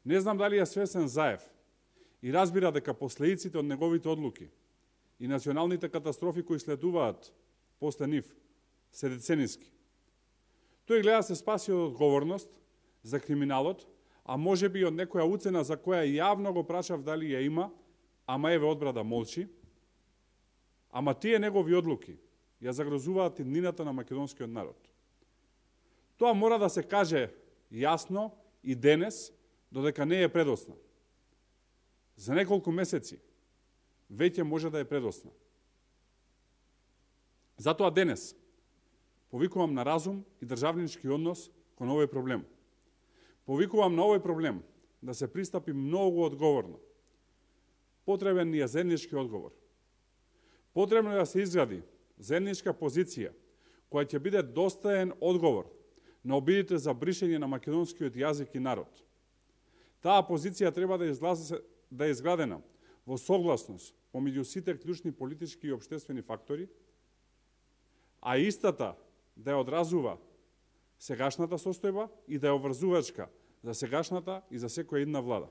Не знам дали е свесен Заев и разбира дека последиците од неговите одлуки и националните катастрофи кои следуваат после нив се децениски. Тој гледа се спаси од одговорност за криминалот, а може би од некоја уцена за која јавно го прашав дали ја има, ама еве одбра да молчи. Ама тие негови одлуки ја загрозуваат иднината на македонскиот народ. Тоа мора да се каже јасно и денес, додека не е предосна. За неколку месеци веќе може да е предосна. Затоа денес повикувам на разум и државнички однос кон овој проблем. Повикувам на овој проблем да се пристапи многу одговорно. Потребен ни е заеднички одговор. Потребно е да се изгради заедничка позиција која ќе биде достоен одговор на обидите за бришење на македонскиот јазик и народ. Таа позиција треба да е изградена во согласност помеѓу сите клучни политички и општествени фактори, а истата да ја одразува сегашната состојба и да е обврзувачка за сегашната и за секоја една влада.